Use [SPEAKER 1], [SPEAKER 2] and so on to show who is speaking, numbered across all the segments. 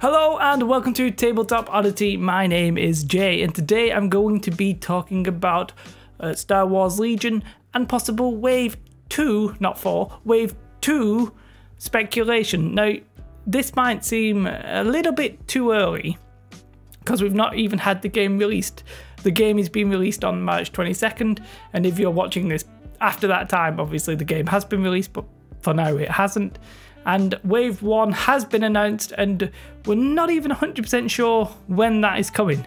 [SPEAKER 1] Hello and welcome to Tabletop Oddity. My name is Jay and today I'm going to be talking about Star Wars Legion and possible Wave 2, not 4, Wave 2 speculation. Now, this might seem a little bit too early because we've not even had the game released. The game is being released on March 22nd, and if you're watching this after that time, obviously the game has been released, but for now it hasn't. And Wave 1 has been announced and we're not even 100% sure when that is coming.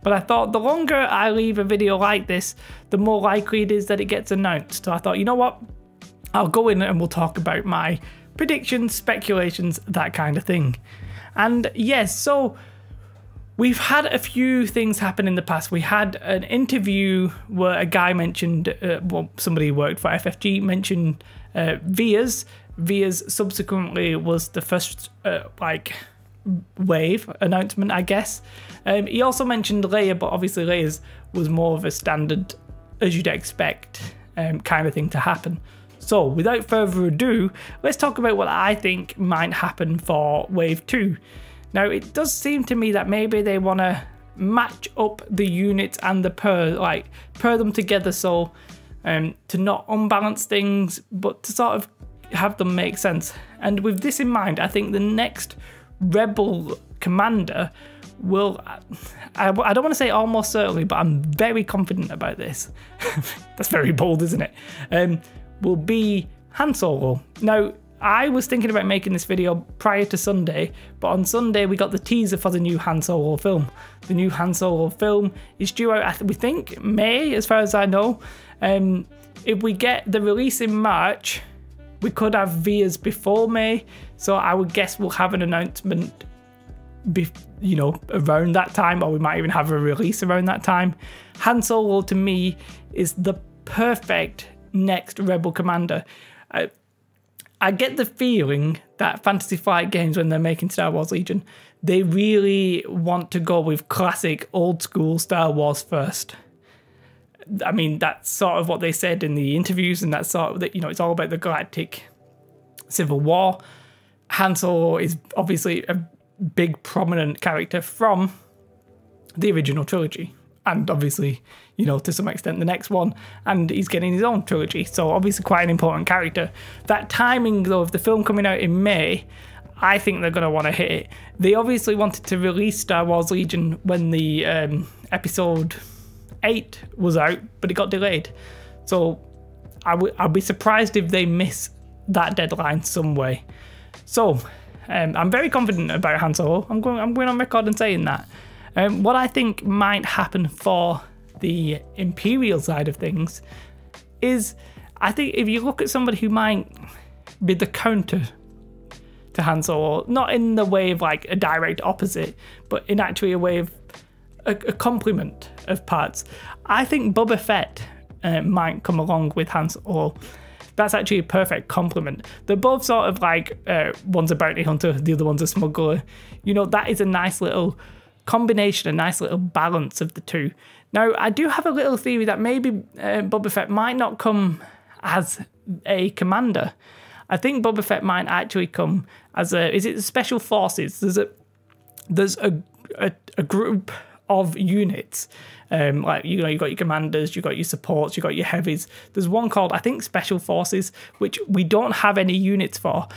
[SPEAKER 1] But I thought the longer I leave a video like this, the more likely it is that it gets announced. So I thought, you know what? I'll go in and we'll talk about my predictions, speculations, that kind of thing. And yes, so we've had a few things happen in the past. We had an interview where a guy mentioned, somebody who worked for FFG mentioned Vias. Vias subsequently was the first wave announcement, I guess. He also mentioned Leia, but obviously Leia's was more of a standard, as you'd expect, kind of thing to happen. So without further ado, let's talk about what I think might happen for Wave 2. Now, it does seem to me that maybe they want to match up the units and the pair them together, so to not unbalance things, but to sort of have them make sense. And with this in mind, I think the next Rebel commander will, I don't want to say almost certainly, but I'm very confident about this. That's very bold, isn't it? Will be Han Solo. Now, I was thinking about making this video prior to Sunday, but on Sunday we got the teaser for the new Han Solo film. The new Han Solo film is due out, we think, May, as far as I know. If we get the release in March, we could have Vias before May, so I would guess we'll have an announcement, around that time, or we might even have a release around that time. Han Solo, to me, is the perfect next Rebel commander. I get the feeling that Fantasy Flight Games, when they're making Star Wars Legion, they really want to go with classic, old-school Star Wars first. I mean, that's sort of what they said in the interviews, and that's sort of, it's all about the galactic civil war. Han Solo is obviously a big, prominent character from the original trilogy, and obviously, to some extent the next one, and he's getting his own trilogy, so obviously quite an important character. That timing, though, of the film coming out in May, I think they're going to want to hit it. They obviously wanted to release Star Wars Legion when the episode 8 was out, but it got delayed. So I'd be surprised if they miss that deadline some way. So I'm very confident about Han Solo. I'm going on record and saying that. What I think might happen for the Imperial side of things is, I think if you look at somebody who might be the counter to Han Solo, not in the way of like a direct opposite, but in actually a way of a complement of parts. I think Bubba Fett might come along with Han Solo. That's actually a perfect complement. They're both sort of like, one's a bounty hunter, the other one's a smuggler. That is a nice little combination, a nice little balance of the two. Now, I do have a little theory that maybe Bubba Fett might not come as a commander. I think Bubba Fett might actually come as is it Special Forces? There's a group of units, you've got your commanders, you've got your supports, you've got your heavies. There's one called, I think, Special Forces, which we don't have any units for.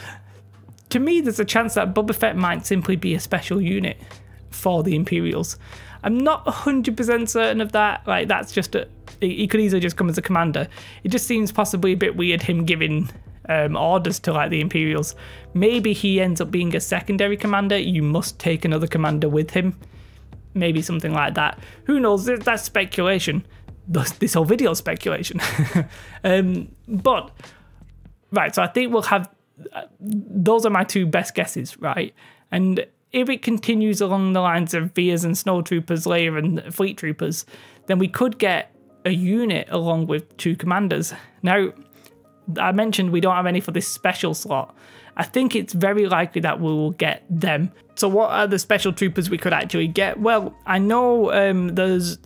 [SPEAKER 1] To me, there's a chance that Bubba Fett might simply be a special unit for the Imperials. I'm not 100% certain of that. Like, that's just he could easily just come as a commander. It just seems possibly a bit weird him giving orders to like the Imperials. Maybe he ends up being a secondary commander. You must take another commander with him. Maybe something like that. Who knows? That's speculation. This whole video is speculation. But, right, so I think we'll have... those are my two best guesses, right? And if it continues along the lines of Vias and Snowtroopers, Leia and Fleet Troopers, then we could get a unit along with two commanders. Now, I mentioned we don't have any for this special slot. I think it's very likely that we will get them. So what are the special troopers we could actually get? Well, I know there's...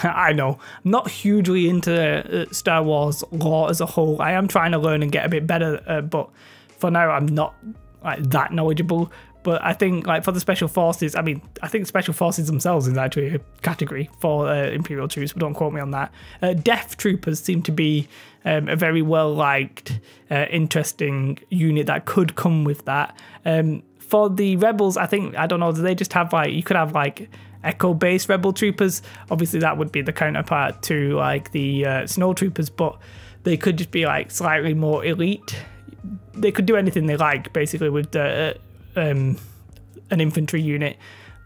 [SPEAKER 1] I'm not hugely into Star Wars lore as a whole. I am trying to learn and get a bit better, but for now I'm not like that knowledgeable. But I think like for the special forces, I mean, I think special forces themselves is actually a category for Imperial troops, but don't quote me on that. Death troopers seem to be a very well-liked, interesting unit that could come with that. For the rebels, I think, I don't know, do they just have like, you could have like echo-based rebel troopers. Obviously that would be the counterpart to like the snow troopers, but they could just be like slightly more elite. They could do anything they like basically with the an infantry unit.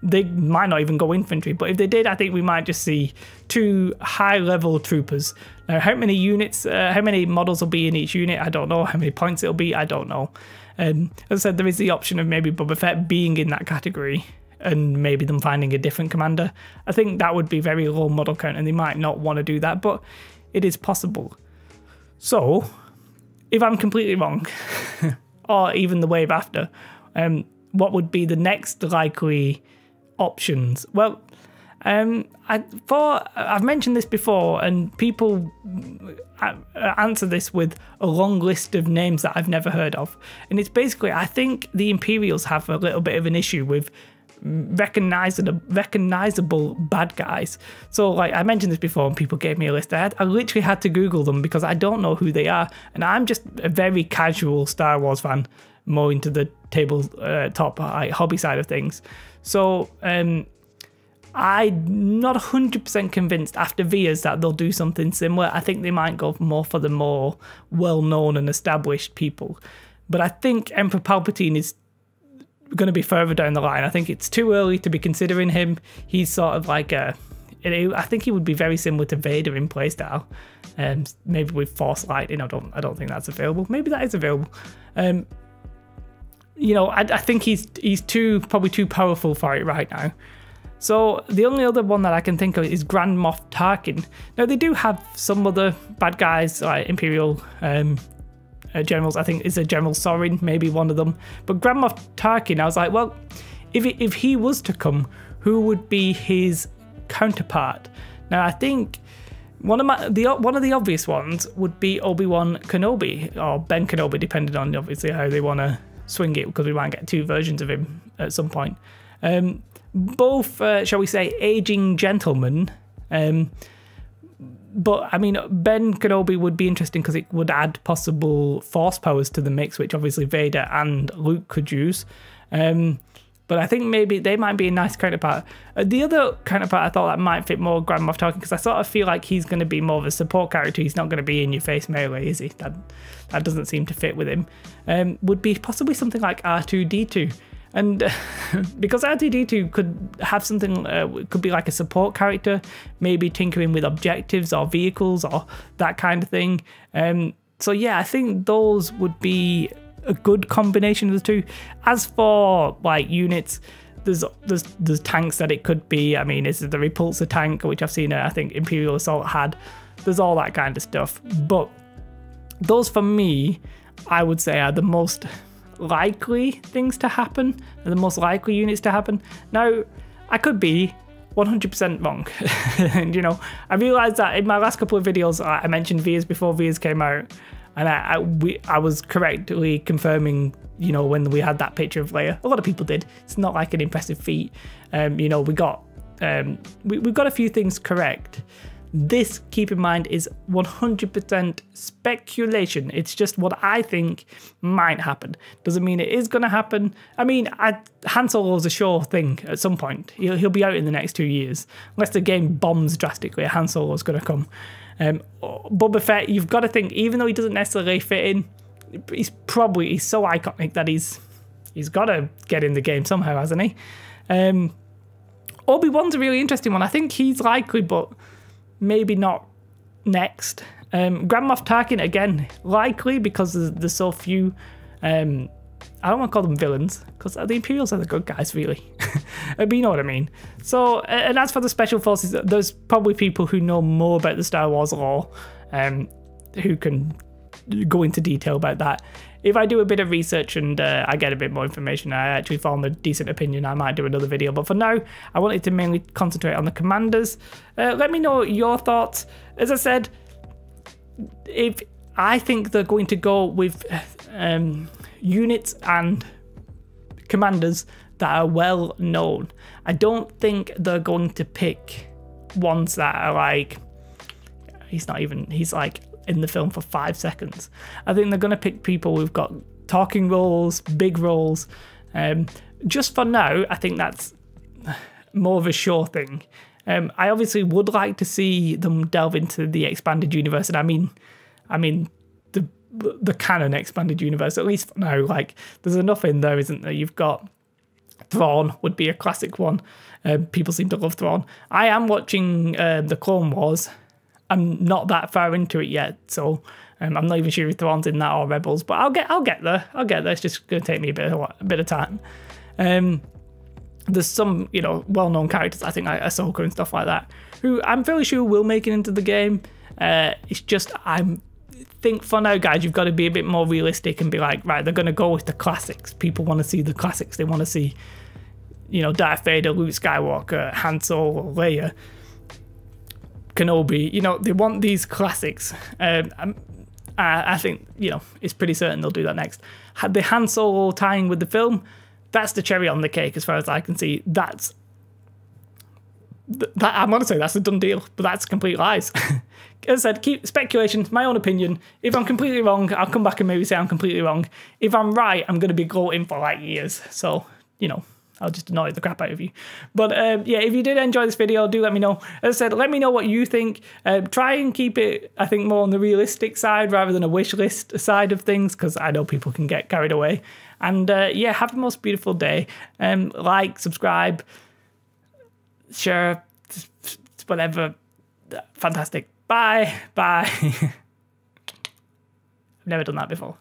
[SPEAKER 1] They might not even go infantry, but if they did, I think we might just see 2 high-level troopers. Now, how many units, how many models will be in each unit, I don't know. How many points it'll be, I don't know. As I said, there is the option of maybe Boba Fett being in that category and maybe them finding a different commander. I think that would be very low model count, and they might not want to do that, but it is possible. So, if I'm completely wrong, or even the wave after, what would be the next likely options? Well, I've mentioned this before, and people answer this with a long list of names that I've never heard of. And it's basically, I think the Imperials have a little bit of an issue with recognizable bad guys. So like I mentioned this before and people gave me a list. I literally had to Google them because I don't know who they are, and I'm just a very casual Star Wars fan, more into the tabletop like hobby side of things. So I'm not 100% convinced after Vias that they'll do something similar. I think they might go more for the more well-known and established people, but I think Emperor Palpatine is going to be further down the line. I think it's too early to be considering him. He's sort of like I think he would be very similar to Vader in playstyle, maybe with Force Lightning. I don't think that's available. Maybe that is available. You know, I think he's probably too powerful for it right now. So the only other one that I can think of is Grand Moff Tarkin. Now they do have some other bad guys like Imperial generals. I think it's a General Sorin, maybe one of them. But Grand Moff Tarkin, I was like, well, if he was to come, who would be his counterpart? Now I think one of the obvious ones would be Obi-Wan Kenobi or Ben Kenobi, depending on obviously how they want to swing it, because we might get 2 versions of him at some point. Both, shall we say, aging gentlemen. But I mean, Ben Kenobi would be interesting because it would add possible force powers to the mix, which obviously Vader and Luke could use. But I think maybe they might be a nice counterpart. The other counterpart I thought that might fit more Grand Moff Tarkin, because I sort of feel like he's going to be more of a support character. He's not going to be in your face melee, is he? That doesn't seem to fit with him. Would be possibly something like R2-D2. And because R2-D2 could have something, could be like a support character, maybe tinkering with objectives or vehicles or that kind of thing. So yeah, I think those would be a good combination of the two. As for like units, there's tanks that it could be. I mean, is it the repulsor tank, which I've seen I think Imperial Assault had. There's all that kind of stuff. But those for me, I would say are the most likely things to happen, and the most likely units to happen. Now, I could be 100% wrong. And you know, I realised that in my last couple of videos I mentioned Vias before Vias came out, and I was correctly confirming, you know, when we had that picture of Leia. A lot of people did. It's not like an impressive feat. You know, we got a few things correct. This, keep in mind, is 100% speculation. It's just what I think might happen. Doesn't mean it is going to happen. I mean, Han Solo's a sure thing at some point. He'll be out in the next 2 years. Unless the game bombs drastically, Han Solo's going to come. Boba Fett, you've got to think, even though he doesn't necessarily fit in, he's so iconic that he's got to get in the game somehow, hasn't he? Obi-Wan's a really interesting one. I think he's likely, but maybe not next. Grand Moff Tarkin, again, likely because there's so few. I don't want to call them villains, because the Imperials are the good guys, really. But you know what I mean. So, and as for the Special Forces, there's probably people who know more about the Star Wars lore, who can go into detail about that. If I do a bit of research and I get a bit more information, I actually form a decent opinion, I might do another video. But for now, I wanted to mainly concentrate on the commanders. Let me know your thoughts. As I said, if I think they're going to go with units and commanders that are well known. I don't think they're going to pick ones that are like, he's like in the film for 5 seconds. I think they're going to pick people who've got talking roles, big roles. Just for now, I think that's more of a sure thing. I obviously would like to see them delve into the expanded universe, and I mean the canon expanded universe, at least for now. Like, there's enough in there, isn't there? You've got Thrawn would be a classic one. People seem to love Thrawn. I am watching the Clone Wars. I'm not that far into it yet, so I'm not even sure if Thrawn's in that or Rebels, but I'll get there. It's just going to take me a bit of time. There's some, you know, well-known characters, I think, like Ahsoka and stuff like that, who I'm fairly sure will make it into the game. It's just, I think for now, guys, you've got to be a bit more realistic and be like, right, they're going to go with the classics. People want to see the classics. They want to see, you know, Darth Vader, Luke Skywalker, Han Solo, Leia, Kenobi. You know, they want these classics. I think, you know, it's pretty certain they'll do that next. The Han Solo tying with the film, that's the cherry on the cake as far as I can see. I'm going to say that's a done deal, but that's complete lies. As I said, keep speculation, my own opinion. If I'm completely wrong, I'll come back and maybe say I'm completely wrong. If I'm right, I'm going to be gloating for like years. So, you know, I'll just annoy the crap out of you. But yeah, if you did enjoy this video, do let me know. As I said, let me know what you think. Try and keep it, I think, more on the realistic side rather than a wish list side of things, because I know people can get carried away. And yeah, have the most beautiful day. Like, subscribe, share, whatever. Fantastic. Bye. I've never done that before.